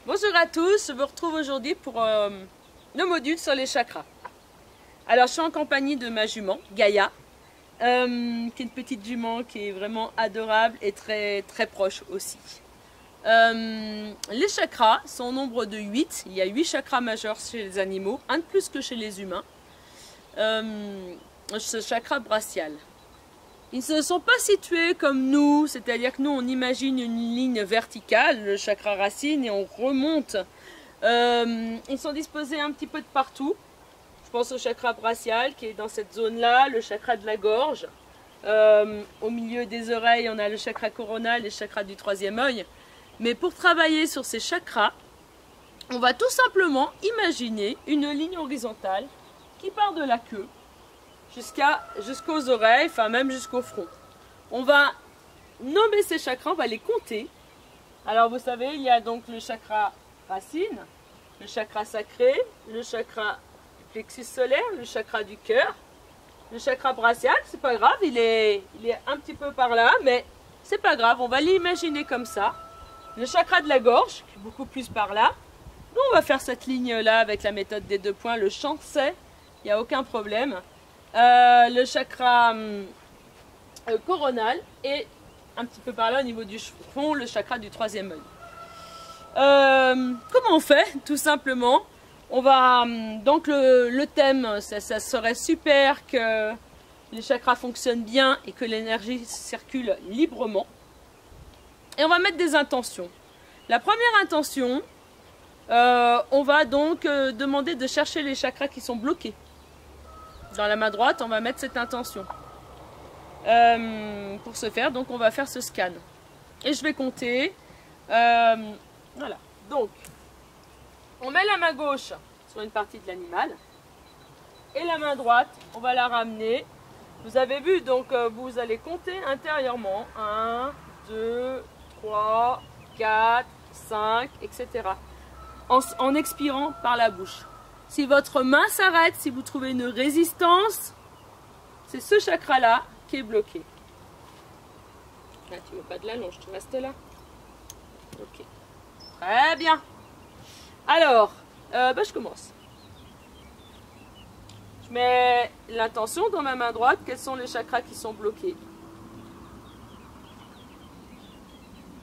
Bonjour à tous, je vous retrouve aujourd'hui pour le module sur les chakras. Alors je suis en compagnie de ma jument, Gaïa, qui est une petite jument qui est vraiment adorable et très proche aussi. Les chakras sont au nombre de 8, il y a 8 chakras majeurs chez les animaux, un de plus que chez les humains. Ce chakra brachial. Ils ne sont pas situés comme nous, c'est-à-dire que nous on imagine une ligne verticale, le chakra racine, et on remonte. Ils sont disposés un petit peu de partout. Je pense au chakra brachial qui est dans cette zone-là, le chakra de la gorge. Au milieu des oreilles, on a le chakra coronal et le chakra du troisième œil. Mais pour travailler sur ces chakras, on va tout simplement imaginer une ligne horizontale qui part de la queue jusqu'aux oreilles, enfin même jusqu'au front. On va nommer ces chakras, on va les compter. Alors vous savez, il y a donc le chakra racine, le chakra sacré, le chakra plexus solaire, le chakra du cœur, le chakra brachial, c'est pas grave, il est un petit peu par là, mais c'est pas grave, on va l'imaginer comme ça. Le chakra de la gorge, qui est beaucoup plus par là. Nous, on va faire cette ligne-là avec la méthode des 2 points, le champ c'est, il n'y a aucun problème. Le chakra coronal et un petit peu par là au niveau du front, le chakra du troisième œil. Comment on fait? Tout simplement, on va donc le thème, ça serait super que les chakras fonctionnent bien et que l'énergie circule librement. Et on va mettre des intentions. La première intention, on va donc demander de chercher les chakras qui sont bloqués. Dans la main droite, on va mettre cette intention. Pour ce faire, donc on va faire ce scan. Et je vais compter. Voilà. Donc, on met la main gauche sur une partie de l'animal. Et la main droite, on va la ramener. Vous avez vu, donc vous allez compter intérieurement. 1, 2, 3, 4, 5, etc. En expirant par la bouche. Si votre main s'arrête, si vous trouvez une résistance, c'est ce chakra-là qui est bloqué. Là, tu veux pas de l'allonge, tu restes là. Ok. Très bien. Alors, je commence. Je mets l'intention dans ma main droite. Quels sont les chakras qui sont bloqués?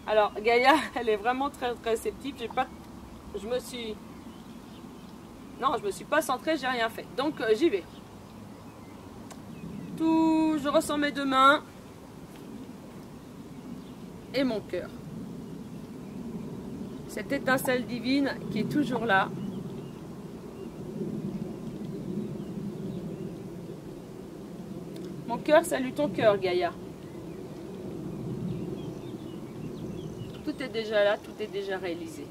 Alors, Gaïa, elle est vraiment très réceptive. Je me suis pas centrée, j'ai rien fait. Donc, j'y vais. Je ressens mes 2 mains et mon cœur. Cette étincelle divine qui est toujours là. Mon cœur salue ton cœur, Gaïa. Tout est déjà là, tout est déjà réalisé.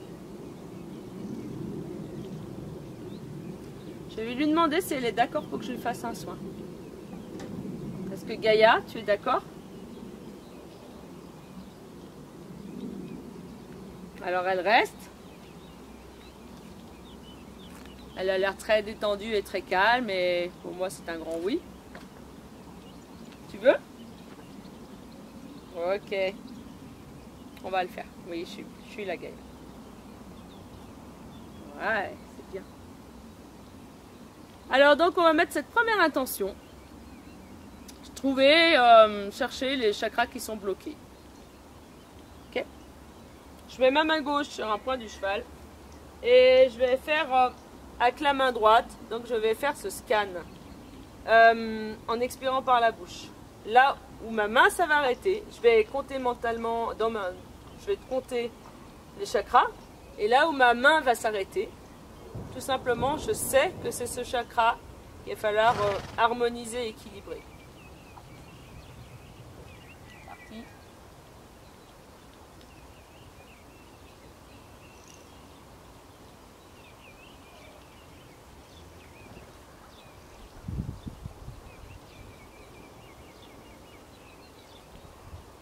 Je vais lui demander si elle est d'accord pour que je lui fasse un soin. Est-ce que Gaïa, tu es d'accord? Alors elle reste. Elle a l'air très détendue et très calme, et pour moi c'est un grand oui. Tu veux? Ok. On va le faire. Oui, je suis la Gaïa. Ouais, c'est bien. Alors donc on va mettre cette première intention. Chercher les chakras qui sont bloqués. Ok. Je mets ma main gauche sur un point du cheval et je vais faire avec la main droite. Donc je vais faire ce scan en expirant par la bouche. Là où ma main ça va arrêter, je vais compter mentalement je vais compter les chakras, et là où ma main va s'arrêter, tout simplement je sais que c'est ce chakra qu'il va falloir harmoniser et équilibrer.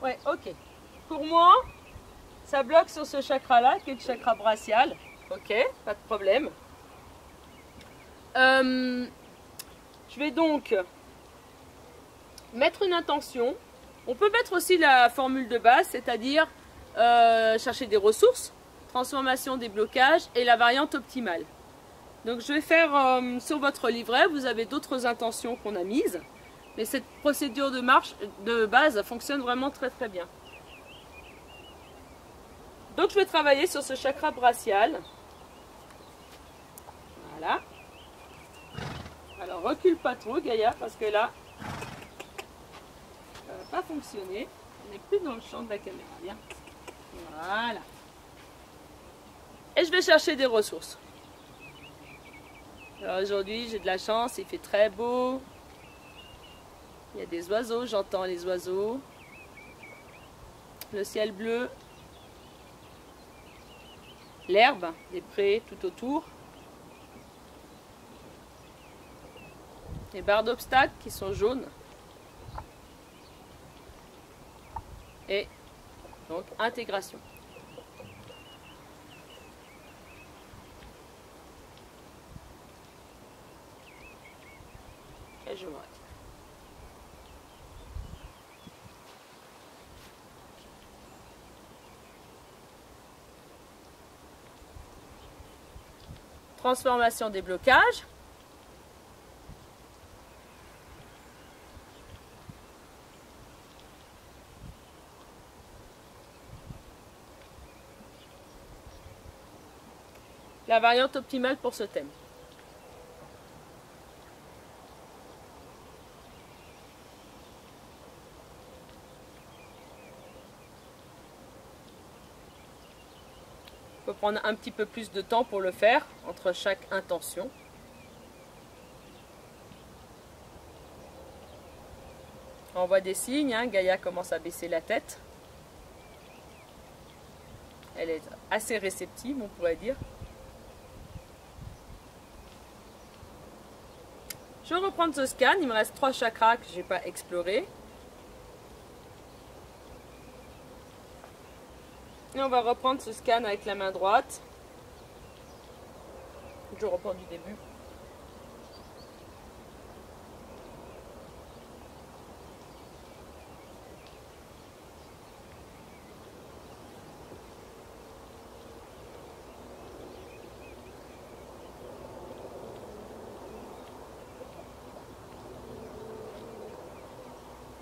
Ouais, ok. Pour moi, ça bloque sur ce chakra-là, qui est le chakra brachial. Ok, pas de problème. Je vais donc mettre une intention. On peut mettre aussi la formule de base, c'est-à-dire chercher des ressources. transformation, déblocage et la variante optimale. Donc je vais faire sur votre livret, vous avez d'autres intentions qu'on a mises, mais cette procédure de base fonctionne vraiment très très bien. Donc je vais travailler sur ce chakra brachial. Voilà. Alors recule pas trop Gaïa, parce que là, ça va pas fonctionner. On n'est plus dans le champ de la caméra. Bien. Voilà. Et je vais chercher des ressources. Alors aujourd'hui, j'ai de la chance, il fait très beau. Il y a des oiseaux, j'entends les oiseaux. Le ciel bleu. L'herbe, des prés tout autour. Les barres d'obstacles qui sont jaunes. Et donc intégration. Et je m'arrête. Transformation, déblocage. La variante optimale pour ce thème. Il faut prendre un petit peu plus de temps pour le faire entre chaque intention. On voit des signes, hein. Gaïa commence à baisser la tête. Elle est assez réceptive, on pourrait dire. Je vais reprendre ce scan, il me reste 3 chakras que je n'ai pas explorés. Et on va reprendre ce scan avec la main droite. Je reprends du début.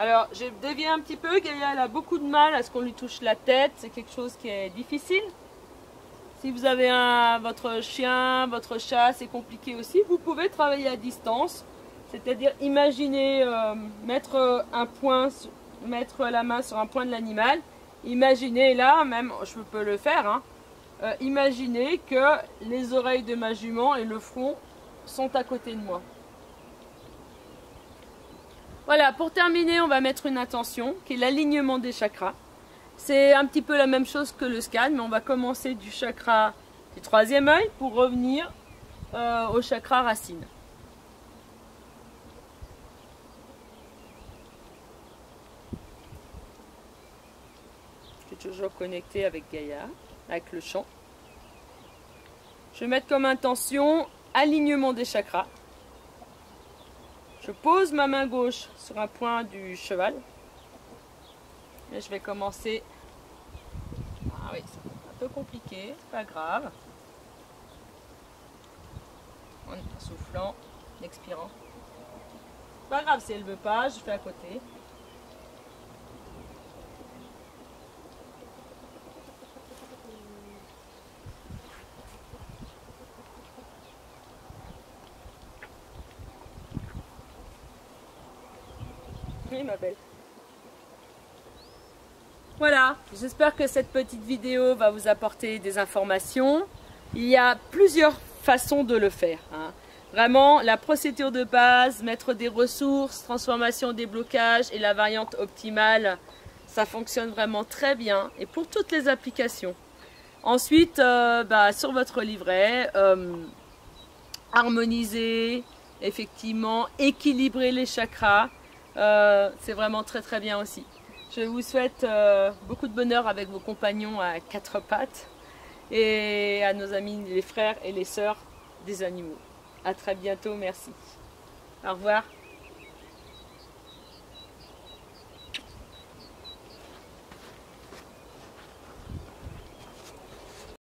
Alors, j'ai dévié un petit peu. Gaïa, elle a beaucoup de mal à ce qu'on lui touche la tête. C'est quelque chose qui est difficile. Si vous avez votre chien, votre chat, c'est compliqué aussi. Vous pouvez travailler à distance. C'est-à-dire, imaginez mettre la main sur un point de l'animal. Imaginez là, même, je peux le faire, hein, imaginez que les oreilles de ma jument et le front sont à côté de moi. Voilà, pour terminer, on va mettre une intention qui est l'alignement des chakras. C'est un petit peu la même chose que le scan, mais on va commencer du chakra du 3e œil pour revenir au chakra racine. Je suis toujours connecté avec Gaïa, avec le chant. Je vais mettre comme intention alignement des chakras. Je pose ma main gauche sur un point du cheval. Et je vais commencer. Ah oui, c'est un peu compliqué, pas grave. En soufflant, en expirant. Pas grave si elle ne veut pas, je fais à côté. Oui, ma belle. Voilà, j'espère que cette petite vidéo va vous apporter des informations. Il y a plusieurs façons de le faire, hein. Vraiment, la procédure de base, mettre des ressources, transformation, déblocage et la variante optimale, ça fonctionne vraiment très bien et pour toutes les applications. Ensuite, sur votre livret, harmoniser, effectivement, équilibrer les chakras. C'est vraiment très très bien aussi. Je vous souhaite beaucoup de bonheur avec vos compagnons à 4 pattes et à nos amis les frères et les sœurs des animaux. À très bientôt, merci. Au revoir.